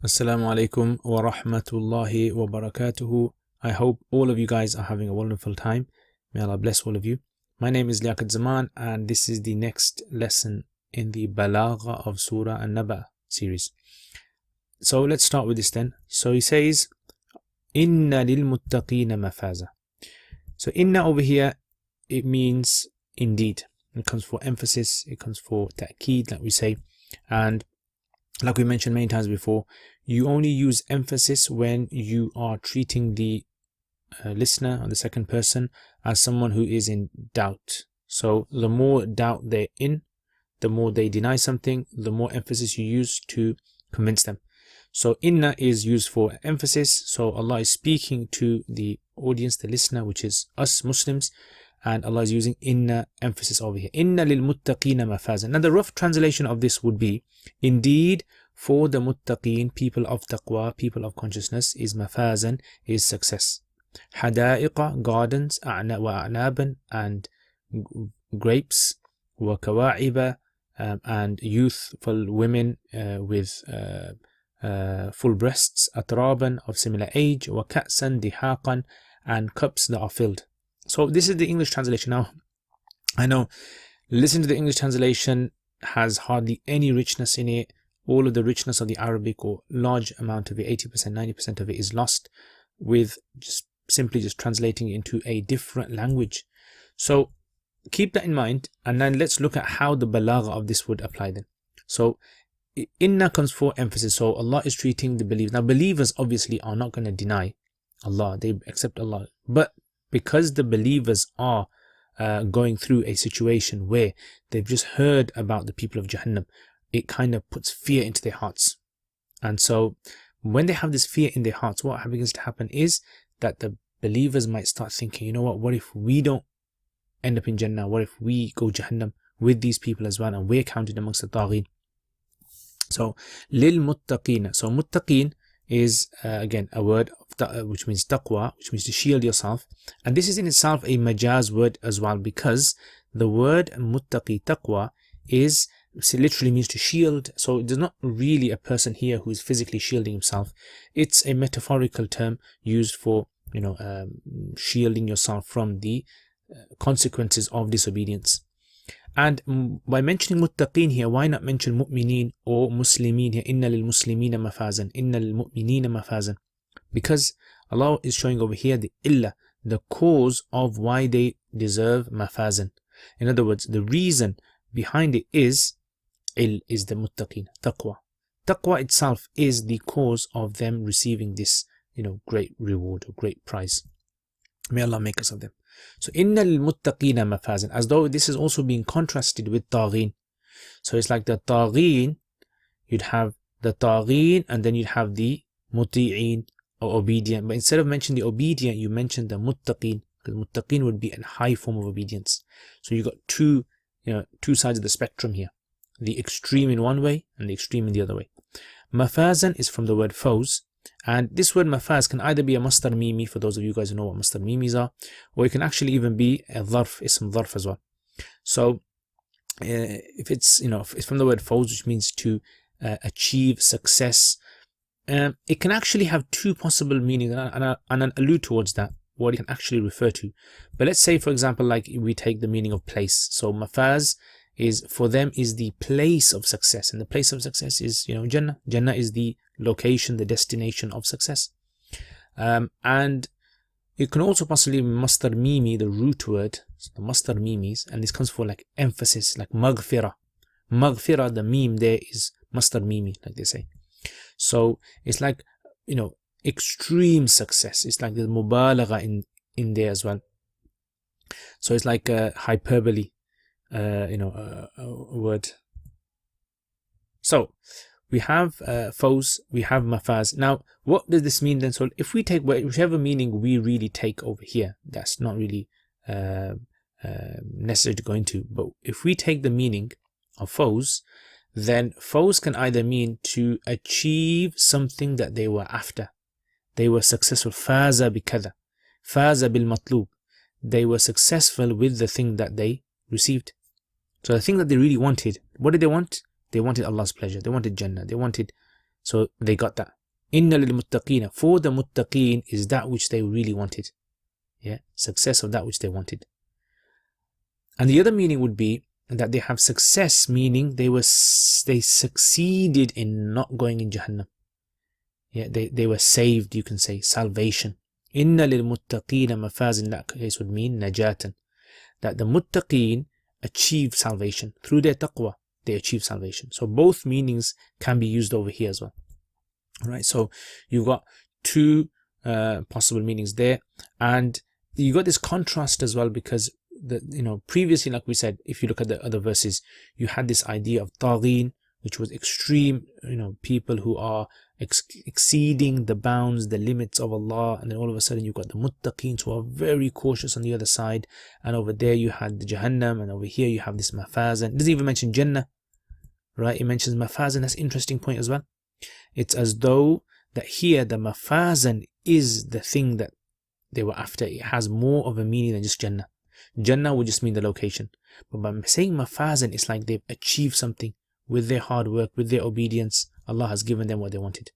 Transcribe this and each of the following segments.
Assalamu alaikum wa rahmatullahi wa barakatuhu. I hope all of you guys are having a wonderful time. May Allah bless all of you. My name is Liaqat Zaman and this is the next lesson in the Balagha of Surah Naba series. So let's start with this then. So he says, Inna lil muttaqina mafaza. So inna over here, it means indeed. It comes for emphasis, it comes for ta'keed, like we say. And like we mentioned many times before, you only use emphasis when you are treating the listener or the second person as someone who is in doubt. So the more doubt they're in, the more they deny something, the more emphasis you use to convince them. So inna is used for emphasis. So Allah is speaking to the audience, the listener, which is us Muslims, and Allah is using inna emphasis over here. Inna lil muttaqina mafazan. Now the rough translation of this would be, indeed for the muttaqeen, people of taqwa, people of consciousness, is mafazan, is success. Hada'iqa, gardens, wa a'naban, and grapes, wa kawa'iba, and youthful women with full breasts, atraban, of similar age, wa ka'san dihaqan, and cups that are filled. So this is the English translation. Now, I know, listen to the English translation has hardly any richness in it. All of the richness of the Arabic, or large amount of it, 80%, 90% of it, is lost with simply translating it into a different language. So keep that in mind, and then let's look at how the balagha of this would apply then. So inna comes for emphasis. So Allah is treating the believers. Now believers obviously are not going to deny Allah, they accept Allah, but because the believers are going through a situation where they've just heard about the people of Jahannam, it kind of puts fear into their hearts. And so when they have this fear in their hearts, what begins to happen is that the believers might start thinking, you know what if we don't end up in Jannah? What if we go Jahannam with these people as well, and we're counted amongst the taghin? So lil muttaqeen. So muttaqeen is again a word which means taqwa, which means to shield yourself, and this is in itself a majaz word as well, because the word muttaqi, taqwa, is literally means to shield. So there's not really a person here who is physically shielding himself. It's a metaphorical term used for shielding yourself from the consequences of disobedience. And by mentioning muttaqeen here, why not mention mu'mineen or muslimin here? Inna lil muslimina mafazan, inna lil mu'minina mafazan, because Allah is showing over here the illah, the cause of why they deserve mafazan. In other words, the reason behind it is the muttaqeen, taqwa. Taqwa itself is the cause of them receiving this great reward or great prize. May Allah make us of them. So inna lil muttaqina mafazan, as though this is also being contrasted with taghin. So it's like the taghin, you'd have the taghin and then you'd have the muti'in, or obedient. But instead of mentioning the obedient, you mentioned the muttaqin, because muttaqin would be a high form of obedience. So you've got two sides of the spectrum here, the extreme in one way and the extreme in the other way. Mafazan is from the word fawz, and this word mafaz can either be a masdar mimi, for those of you guys who know what masdar mimis are, or it can actually even be a dharf, ism dharf as well. So if it's it's from the word fawz, which means to achieve success, it can actually have two possible meanings, and I'll allude towards that, what it can actually refer to. But let's say, for example, like we take the meaning of place. So mafaz is, for them, is the place of success, and the place of success is Jannah. Jannah is the location, the destination of success. And it can also possibly be masdar mimi, the root word, so the masdar mimis, and this comes for like emphasis, like maghfirah. Maghfirah, the meme there is masdar mimi, like they say. So it's like extreme success. It's like the mubalagha in there as well. So it's like a hyperbole, a word. So we have fawz, we have mafaz. Now what does this mean then? So if we take whichever meaning we really take over here, that's not really necessary to go into, but if we take the meaning of fawz, then fawz can either mean to achieve something that they were after. They were successful. Faza bikadha, faza bil matlub. They were successful with the thing that they received. So the thing that they really wanted, what did they want? They wanted Allah's pleasure. They wanted Jannah. They wanted So they got that. Inna lil muttaqina, for the muttaqeen is that which they really wanted. Yeah, success of that which they wanted. And the other meaning would be that they have success, meaning they succeeded in not going in Jahannam. Yeah, they were saved, you can say, salvation. Inna lil muttaqina mafaz, in that case would mean najatan, that the muttaqeen achieve salvation through their taqwa. They achieve salvation. So both meanings can be used over here as well. Right, so you've got two possible meanings there, and you got this contrast as well, because previously, like we said, if you look at the other verses, you had this idea of taghin, which was extreme, people who are exceeding the bounds, the limits of Allah, and then all of a sudden you've got the muttaqeen who are very cautious on the other side, and over there you had the Jahannam, and over here you have this mafazan. It doesn't even mention Jannah, right? It mentions mafazan. That's an interesting point as well. It's as though that here the mafazan is the thing that they were after. It has more of a meaning than just Jannah. Jannah would just mean the location, but by saying mafazan, it's like they've achieved something with their hard work, with their obedience. Allah has given them what they wanted.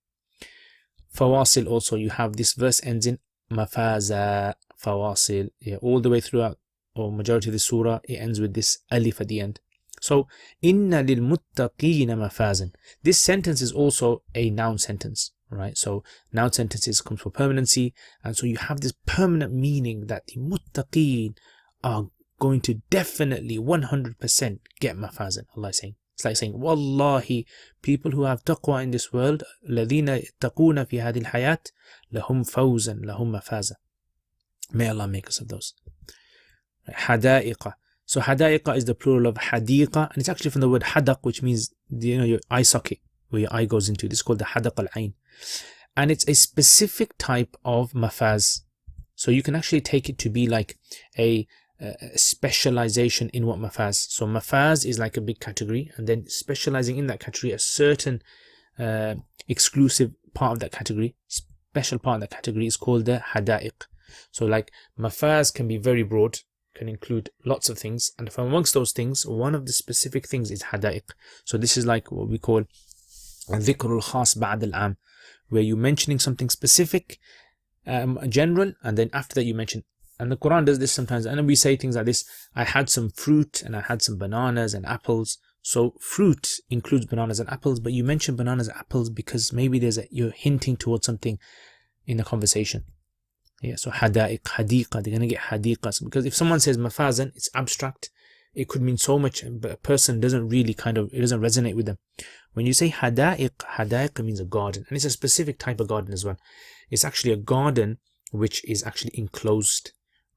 Fawasil also, you have this verse ends in mafaza, fawasil, yeah, all the way throughout, or majority of the surah, it ends with this alif at the end. So, inna lil muttaqina mafazan. This sentence is also a noun sentence, right? So, noun sentences comes for permanency, and so you have this permanent meaning that the muttaqeen are going to definitely 100% get mafazan. Allah is saying. It's like saying, Wallahi, people who have taqwa in this world, الَّذِينَ يَتَّقُونَ فِي هَذِي الْحَيَاةِ لَهُمْ فَوْزًا لَهُمْ مَفَازًا. May Allah make us of those. Hadaiqa. So hadaiqa is the plural of hadiqa, and it's actually from the word hadaq, which means your eye socket, where your eye goes into. This is called the hadaq al-ain. And it's a specific type of mafaz. So you can actually take it to be like a specialization in what mafaz. So mafaz is like a big category, and then specializing in that category, a certain exclusive part of that category, special part of that category is called the hadaiq. So like mafaz can be very broad, can include lots of things, and from amongst those things, one of the specific things is hadaiq. So this is like what we call dhikrul khas ba'd al-am, where you're mentioning something specific, general, and then after that you mention. And the Quran does this sometimes, and we say things like this: I had some fruit, and I had some bananas and apples. So fruit includes bananas and apples, but you mention bananas and apples because maybe you're hinting towards something in the conversation. Yeah, so hadaiq, hadiqa, they're going to get hadiqas, because if someone says mafazan, it's abstract. It could mean so much, but a person doesn't really it doesn't resonate with them. When you say hadaiq means a garden, and it's a specific type of garden as well. It's actually a garden which is actually enclosed,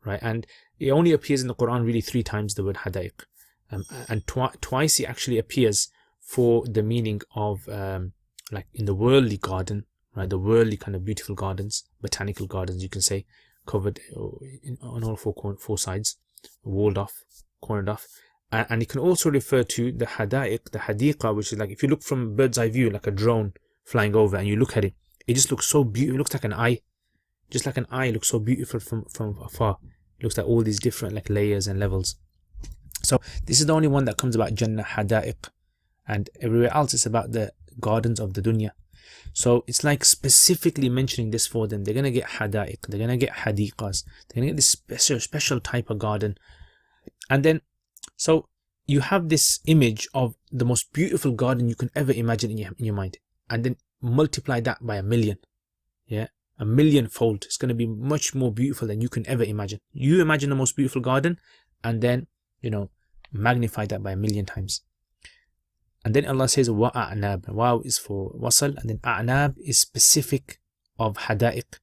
right? And it only appears in the Quran really 3 times, the word hadaiq, and twice it actually appears for the meaning of like in the worldly garden, right? The worldly kind of beautiful gardens, botanical gardens, you can say, covered on all four sides, walled off, cornered off. And it can also refer to the hadaiq, the hadiqa, which is like if you look from bird's eye view, like a drone flying over, and you look at it, it just looks so beautiful. It looks like an eye, just like an eye. It looks so beautiful from afar. It looks like all these different like layers and levels. So this is the only one that comes about Jannah, hadaiq, and everywhere else it's about the gardens of the dunya. So it's like specifically mentioning this for them. They're going to get hadaiq, they're going to get hadiqas, they're going to get this special type of garden. And then, so you have this image of the most beautiful garden you can ever imagine in your mind, and then multiply that by 1,000,000. Yeah, 1,000,000-fold. It's going to be much more beautiful than you can ever imagine. You imagine the most beautiful garden, and then magnify that by 1,000,000 times. And then Allah says wa a'nab. Wow is for wasal, and then a'nab is specific of hadaiq.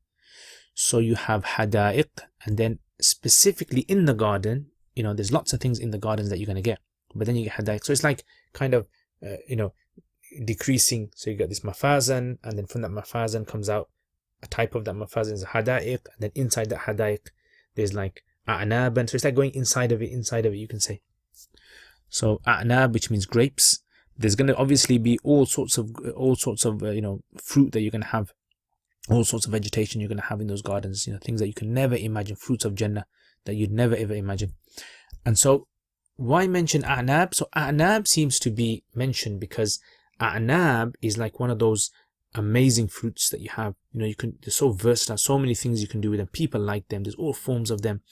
So you have hadaiq, and then specifically in the garden, there's lots of things in the gardens that you're going to get, but then you get hadaiq. So it's like kind of decreasing. So you get this mafazan, and then from that mafazan comes out a type of that mafazan is hadaiq, and then inside that hadaiq there's like a'naban. So it's like going inside of it, you can say. So a'nab, which means grapes. There's going to obviously be all sorts of fruit that you're going to have, all sorts of vegetation you're going to have in those gardens, things that you can never imagine, fruits of Jannah that you'd never ever imagine. And so why mention a'nab? So a'nab seems to be mentioned because a'nab is like one of those amazing fruits that you have. They're so versatile, so many things you can do with them. People like them. There's all forms of them.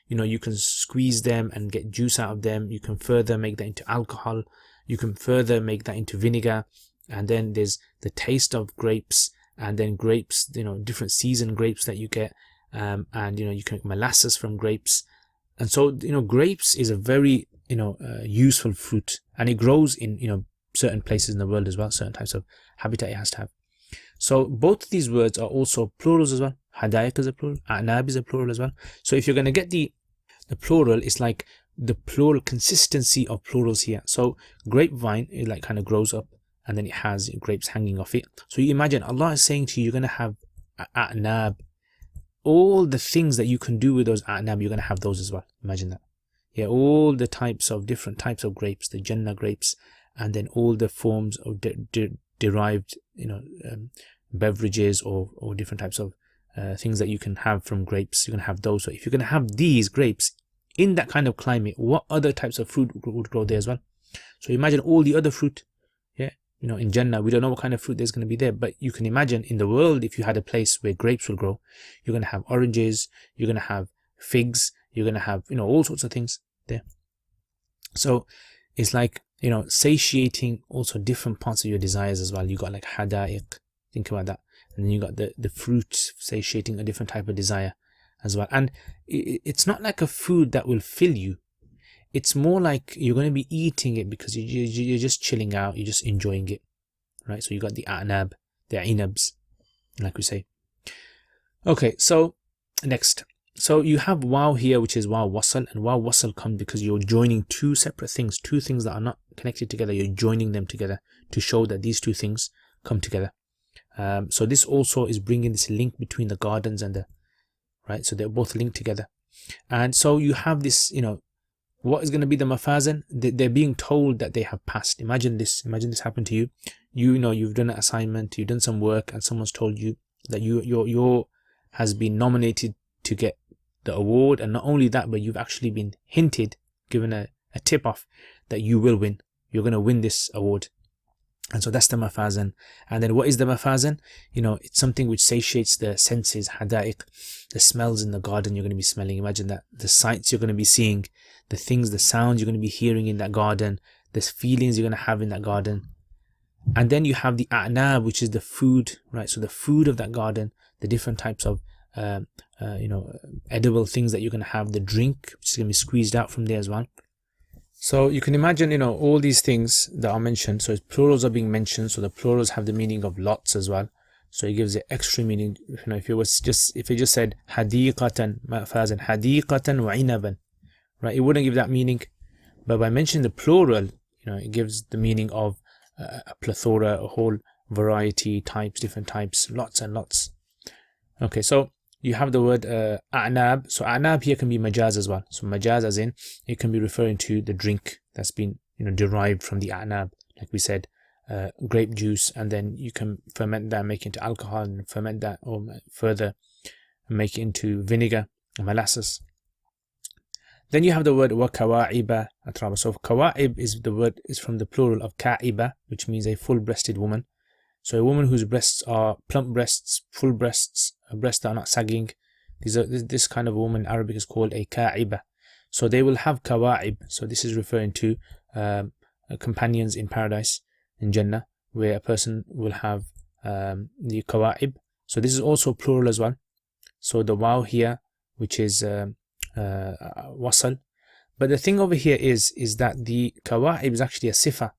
You can squeeze them and get juice out of them. You can further make that into alcohol. You can further make that into vinegar. And then there's the taste of grapes, and then grapes, different season grapes that you get. And you can make molasses from grapes. And so, grapes is a very, useful fruit, and it grows in, certain places in the world as well, certain types of habitat it has to have. So both of these words are also plurals as well. Hadaiq is a plural, a'nab is a plural as well. So if you're going to get the plural, it's like the plural consistency of plurals here. So grapevine, it like kind of grows up, and then it has grapes hanging off it. So you imagine Allah is saying to you, you're going to have a'nab. All the things that you can do with those a'nab, you're going to have those as well. Imagine that. Yeah, all the different types of grapes, the Jannah grapes, and then all the forms of derived, beverages or different types of things that you can have from grapes. You're going to have those. So if you're going to have these grapes in that kind of climate, what other types of fruit would grow there as well? So imagine all the other fruit. Yeah, in Jannah, we don't know what kind of fruit there's going to be there, but you can imagine in the world, if you had a place where grapes will grow, you're going to have oranges, you're going to have figs, you're going to have, all sorts of things there. So it's like, satiating also different parts of your desires as well. You got like hadaiq, think about that. And then you got the fruit satiating a different type of desire as well. And it's not like a food that will fill you. It's more like you're going to be eating it because you're just chilling out, you're just enjoying it, right? So you got the a'nab, the inabs, like we say. Okay, so next. So you have waw here, which is waw wasl, and waw wasl comes because you're joining two separate things, two things that are not connected together. You're joining them together to show that these two things come together. So this also is bringing this link between the gardens and right? So they're both linked together. And so you have this, what is going to be the mafazan? They're being told that they have passed. Imagine this happened to you. You've done an assignment, you've done some work, and someone's told you that your has been nominated to get the award. And not only that, but you've actually been given a tip off that you will win. You're going to win this award. And so that's the mafazan. And then what is the mafazan? It's something which satiates the senses, hadaiq, the smells in the garden you're going to be smelling. Imagine that. The sights you're going to be seeing, the sounds you're going to be hearing in that garden, the feelings you're going to have in that garden. And then you have the a'nab, which is the food, right? So the food of that garden, the different types of, edible things that you're going to have, the drink, which is going to be squeezed out from there as well. So you can imagine, all these things that are mentioned. So plurals are being mentioned. So the plurals have the meaning of lots as well. So it gives it extra meaning. If it just said hadiqatan, ma'fazan, hadiqatan wa inaban, right? It wouldn't give that meaning. But by mentioning the plural, it gives the meaning of a plethora, a whole variety, different types, lots and lots. Okay, so you have the word a'nab. So a'nab here can be majaz as well. So majaz as in, it can be referring to the drink that's been derived from the a'nab, like we said, grape juice, and then you can ferment that, make it into alcohol, and ferment that, or further make it into vinegar and molasses. Then you have the word wa kawa'iba atraba. So kawa'ib is from the plural of ka'iba, which means a full-breasted woman. So a woman whose breasts are plump breasts, full breasts, breasts that are not sagging. This kind of woman in Arabic is called a ka'iba. So they will have kawa'ib. So this is referring to companions in paradise, in Jannah, where a person will have the kawa'ib. So this is also plural as well. So the waw here, which is wasal. But the thing over here is that the kawa'ib is actually a sifa.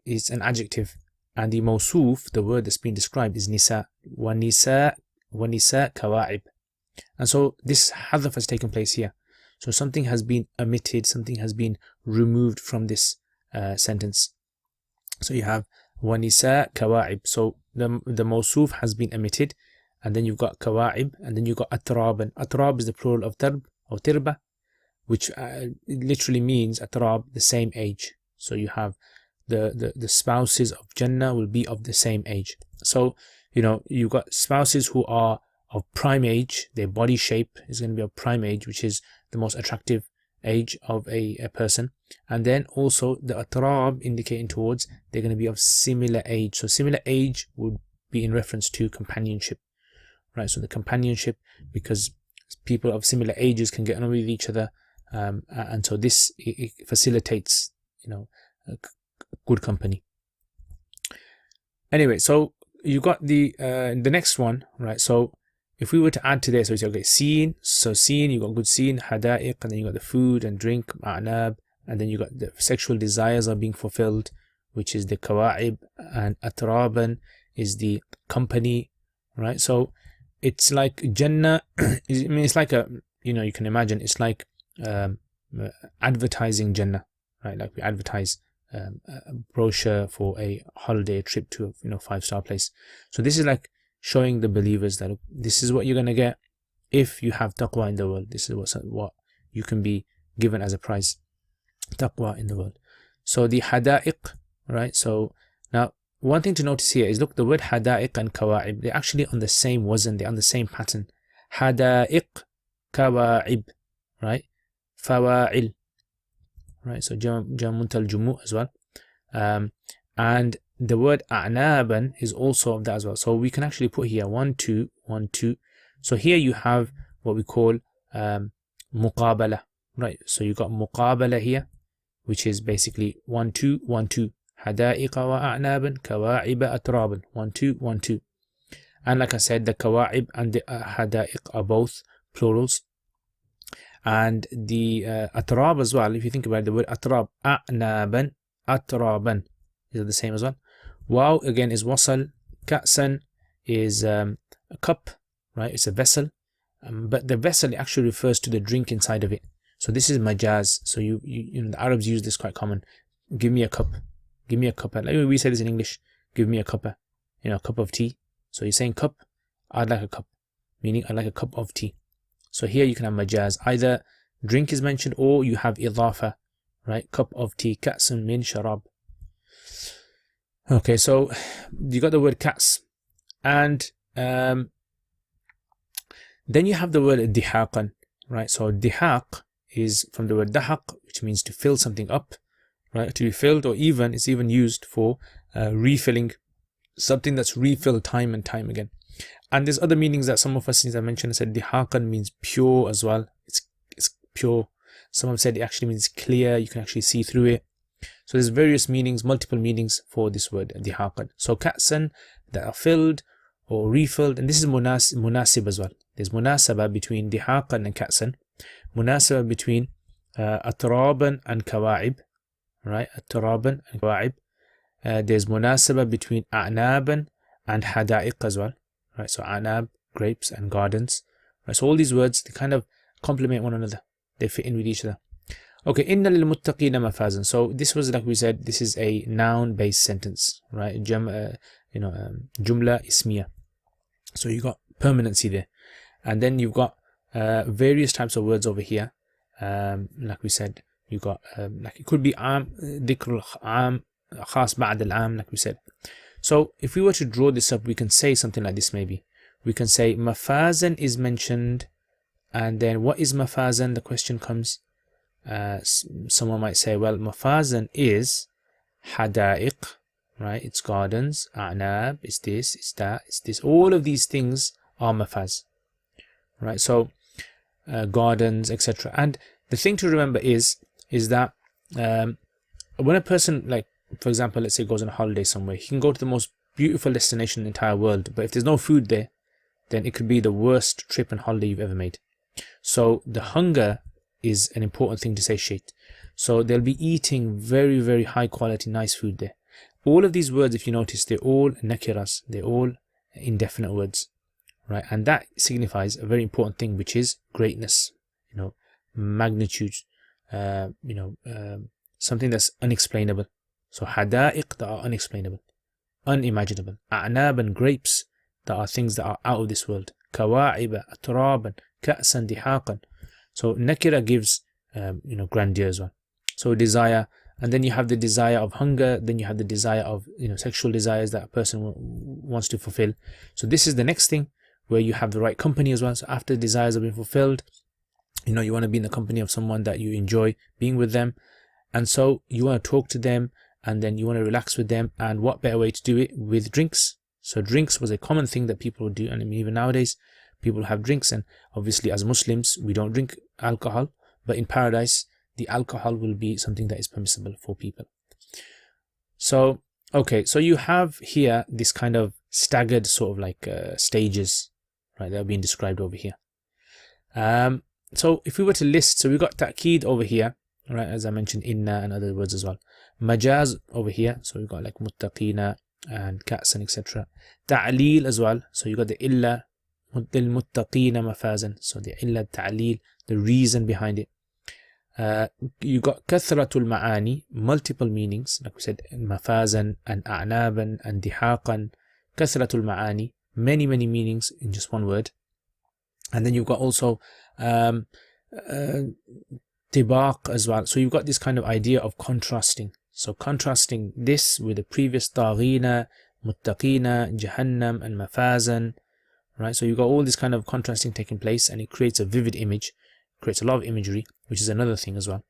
It's an adjective. And the mawsuf, the word that's being described, is nisa. Wa nisa kawa'ib. And so this hadaf has taken place here. So something has been omitted, something has been removed from this sentence. So you have wa nisa kawa'ib. So the mawsuf has been omitted, and then you've got kawa'ib, and then you've got atrab. And atrab is the plural of tarb or tirba, which literally means atrab, the same age. So you have the spouses of Jannah will be of the same age. So you've got spouses who are of prime age. Their body shape is going to be of prime age, which is the most attractive age of a person. And then also the atrab indicating towards they're going to be of similar age. So similar age would be in reference to companionship, right? So the companionship, because people of similar ages can get on with each other, and so this it facilitates, good company. Anyway, so you got the next one, right? So if we were to add to this, so we say, okay, seen. So seen, you got good seen, hada'iq, and then you got the food and drink, a'nab, and then you got the sexual desires are being fulfilled, which is the kawa'ib, and atraban is the company, right? So it's like Jannah. I mean, it's like you can imagine it's like advertising Jannah, right? Like we advertise a brochure for a holiday trip to a 5-star place. So this is like showing the believers that this is what you're going to get if you have taqwa in the world. This is what you can be given as a prize, taqwa in the world. So the hada'iq, right? So now one thing to notice here is, look, the word hada'iq and kawa'ib, they're actually on the same wazn, they're on the same pattern. Hada'iq, kawa'ib, right? Fawa'il, right? So jamuntal jumu as well. And the word a'naban is also of that as well. So we can actually put here 1 2 1 2. So here you have what we call muqabala, right? So you got muqabala here, which is basically 1 2 1 2. Hada'iqa wa a'naban kawa'iba atraban, 1 2 1 2. And like I said, the kawa'ib and the hada'iq are both plurals. And the atrab as well, if you think about it, the word atrab, a'naban, atraban, is the same as well. Waw again is wasal, ka'san is a cup, right? It's a vessel, but the vessel actually refers to the drink inside of it. So this is majaz. So you the Arabs use this quite common. Give me a cup, give me a cup. Like we say this in English, give me a cuppa, a cup of tea. So you're saying cup, I'd like a cup, meaning I'd like a cup of tea. So here you can have majaz, either drink is mentioned or you have idafa, right? Cup of tea, ka'sun min sharab. Okay, so you got the word kas, and then you have the word dihaqan, right? So dihaq is from the word dahaq, which means to fill something up, right? To be filled, or even it's even used for refilling something that's refilled time and time again. And there's other meanings that some of us, since I mentioned, I said dihaqan means pure as well. It's pure. Some have said it actually means clear. You can actually see through it. So there's various meanings, multiple meanings for this word dihaqan. So ka'san, that are filled or refilled, and this is munasib as well. There's munasaba between dihaqan and ka'san, munasaba between atraban and kawa'ib, right? Atraban and kawa'ib. There's munasaba between a'naban and hada'iq as well, right? So a'nab, grapes, and gardens, right? So all these words, they kind of complement one another. They fit in with each other. Okay, inna lil muttaqina mafazan. So this was, like we said, this is a noun-based sentence, right? Jumla ismiya. So you got permanency there, and then you've got various types of words over here. Like we said, you got like it could be dhikr am, khas ba'd al-am, like we said. So if we were to draw this up, we can say something like this. Maybe we can say mafazan is mentioned, and then what is mafazan? The question comes. Someone might say, well, mafazan is hada'iq, right? It's gardens. A'nab, it's this, it's that, it's this. All of these things are mafaz, right? So gardens, etc. And the thing to remember is that when a person, like, for example, let's say goes on a holiday somewhere, he can go to the most beautiful destination in the entire world, but if there's no food there, then it could be the worst trip and holiday you've ever made. So the hunger is an important thing to satiate. So they'll be eating very, very high quality, nice food there. All of these words, if you notice, they're all nakiras, they're all indefinite words, right? And that signifies a very important thing, which is greatness, magnitude, something that's unexplainable. So hada'iq, that are unexplainable, unimaginable. A'nab, and grapes, that are things that are out of this world. Kawa'iba, atraban, ka'san, dihaqan. So nakira gives grandeur as well. So desire, and then you have the desire of hunger, then you have the desire of sexual desires that a person wants to fulfill. So this is the next thing, where you have the right company as well. So after desires have been fulfilled, you want to be in the company of someone that you enjoy being with them, and so you want to talk to them, and then you want to relax with them. And what better way to do it with drinks? So drinks was a common thing that people would do, and I mean, even nowadays people have drinks, and obviously as Muslims we don't drink alcohol, but in paradise the alcohol will be something that is permissible for people. So okay, so you have here this kind of staggered sort of like stages, right, that are being described over here. So if we were to list, so we've got ta'keed over here, right, as I mentioned, inna and other words as well. Majaz over here, so we've got like muttaqina and ka'san, etc. Ta'leel as well, so you got the illa lil muttaqina mafazan, so the illa ta'leel, the reason behind it. You got kathratul ma'ani, multiple meanings, like we said, mafazan and a'naban and dihaqan. Kathratul ma'ani, many meanings in just one word. And then you've got also tibaq as well, so you've got this kind of idea of contrasting. So contrasting this with the previous taghina, muttaqina, jahannam and mafazan, right? So you've got all this kind of contrasting taking place, and it creates a vivid image, creates a lot of imagery, which is another thing as well.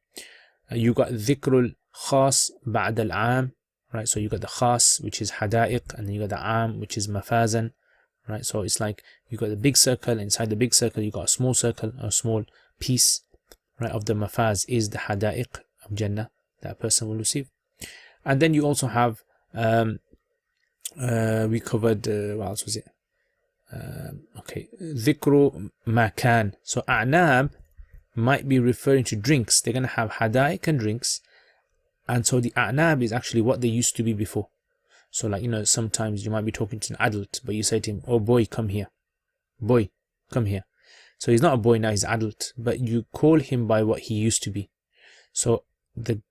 You've got dhikrul khas ba'd al-'am, right? So you got the khas, which is hada'iq, and then you got the 'am, which is mafazan, right? So it's like you got the big circle, inside the big circle you got a small circle, a small piece, right, of the mafaz is the hada'iq of Jannah that a person will receive. And then you also have we covered what else was it? Okay, dhikru makan. So a'nab might be referring to drinks. They're going to have hada'iq and drinks, and so the a'nab is actually what they used to be before. So like, you know, sometimes you might be talking to an adult, but you say to him, oh boy, come here, boy, come here. So he's not a boy now, he's adult, but you call him by what he used to be. So the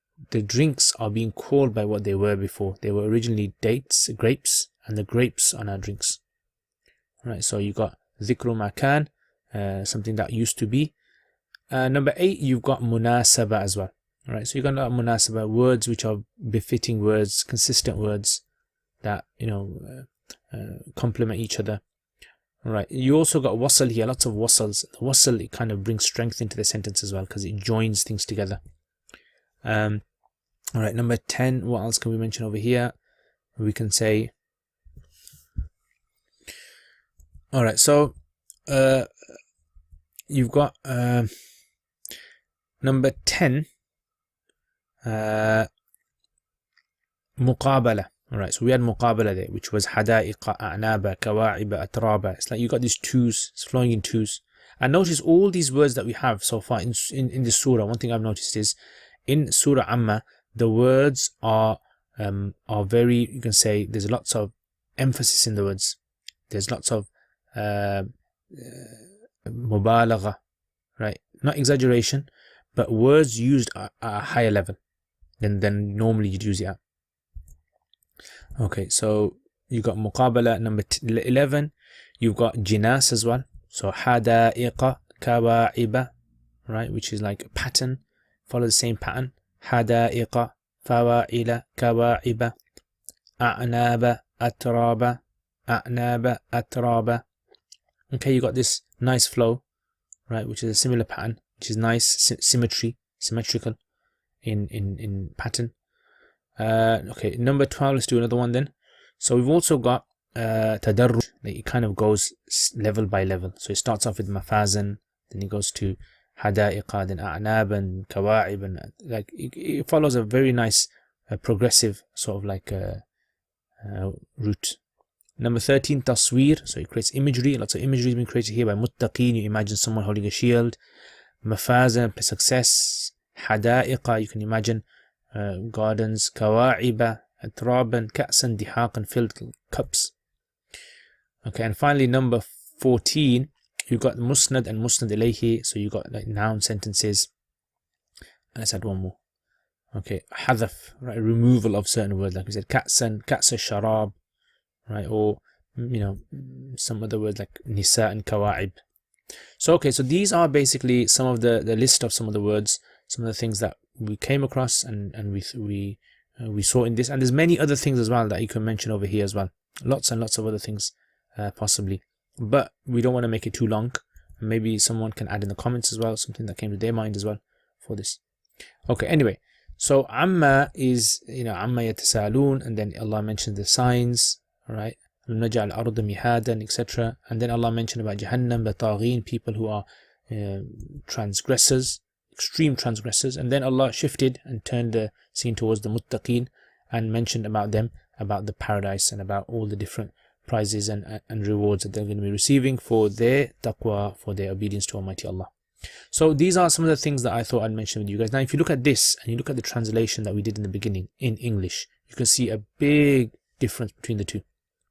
drinks are being called by what they were before. They were originally dates, grapes, and the grapes are now drinks. Right, so you got dhikru makan, something that used to be. Number 8, you've got munasaba as well. Right, so you've got munasaba, words which are befitting words, consistent words that, you know, complement each other. Right, you also got wasl here, lots of wasls. The wasl, it kind of brings strength into the sentence as well because it joins things together. All right, number 10, what else can we mention over here? We can say, all right, so you've got number 10, muqabala. All right, so we had muqabala there, which was hada'iqa, a'naba, kawa'iba, atraba. It's like you got these twos, it's flowing in twos. And notice all these words that we have so far in this surah. One thing I've noticed is in Surah Amma, the words are very, you can say, there's lots of emphasis in the words. There's lots of mubalagha, right? Not exaggeration, but words used at a higher level than normally you'd use it at. Okay, so you got muqabala. Number 11, you've got jinas as well. So hada'iqa, kawa'iba, right, which is like a pattern, follow the same pattern. Hada'iqa, fawa'ila, kawa'iba, a'naba, atraba, a'naba, atraba. Okay, you got this nice flow, right, which is a similar pattern, which is nice, symmetrical in pattern. Okay, number 12, let's do another one then. So we've also got tadarruj, like it kind of goes level by level. So it starts off with mafazan, then it goes to hada'iqa, then a'nab and kawa'ib, and like it follows a very nice progressive sort of like route. Number 13, tasweer, so it creates imagery. Lots of imagery has been created here by muttaqeen. You imagine someone holding a shield. Mafazan, success. Hada'iqa, you can imagine gardens. Kawa'iba, atraban, ka'san, dihaqan, filled cups. Okay, and finally number 14, you've got musnad and musnad ilayhi, so you got like noun sentences. And let's add one more. Okay, hadaf, right, removal of certain words, like we said, ka'san, ka'sa sharab, right, or you know, some other words like nisa and kawa'ib. So okay, so these are basically some of the list of some of the words, some of the things that we came across and we saw in this, and there's many other things as well that you can mention over here as well, lots and lots of other things possibly, but we don't want to make it too long. Maybe someone can add in the comments as well something that came to their mind as well for this. Okay, anyway, so amma is, you know, amma yatasaloon, and then Allah mentions the signs, right? نَجْعَلْ الْأَرْضَ مِهَادًا, etc. And then Allah mentioned about Jahannam, the Taghin, people who are transgressors, extreme transgressors. And then Allah shifted and turned the scene towards the Muttaqeen and mentioned about them, about the paradise and about all the different prizes and rewards that they're going to be receiving for their taqwa, for their obedience to Almighty Allah. So these are some of the things that I thought I'd mention with you guys. Now if you look at this and you look at the translation that we did in the beginning in English, you can see a big difference between the two.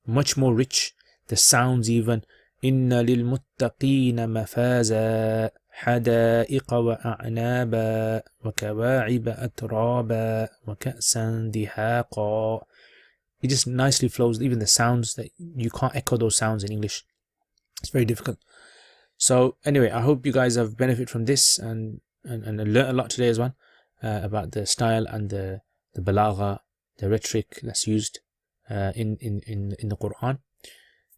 Much more rich, the sounds even. Inna lil muttaqina mafaza hadaiqa wa a'naba wa kawa'iba atraba wa ka'san dihaqa. It just nicely flows. Even the sounds, that you can't echo those sounds in English. It's very difficult. So anyway, I hope you guys have benefited from this and learned a lot today as well about the style and the balagha, the rhetoric that's used in the Quran.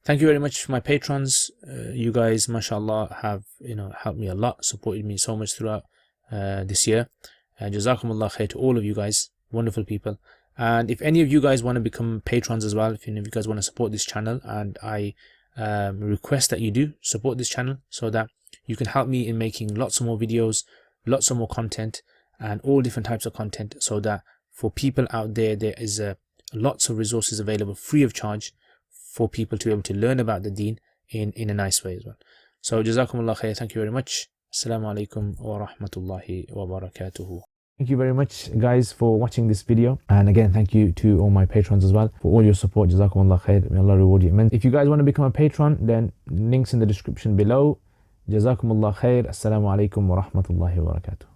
Thank you very much for my patrons. You guys, mashallah, have helped me a lot, supported me so much throughout this year. Jazakumullah khair to all of you guys, wonderful people. And if any of you guys want to become patrons as well, if any of you guys want to support this channel, and I request that you do support this channel so that you can help me in making lots of more videos, lots of more content, and all different types of content, so that for people out there, there is lots of resources available free of charge for people to be able to learn about the deen in a nice way as well. So Jazakumullah khair, thank you very much. Assalamu alaikum wa rahmatullahi wa barakatuhu. Thank you very much guys for watching this video, and again thank you to all my patrons as well for all your support. Jazakumullah khair, may Allah reward you immensely. If you guys want to become a patron, then links in the description below. Jazakumullah khair. Assalamu alaikum wa rahmatullahi wa barakatuh.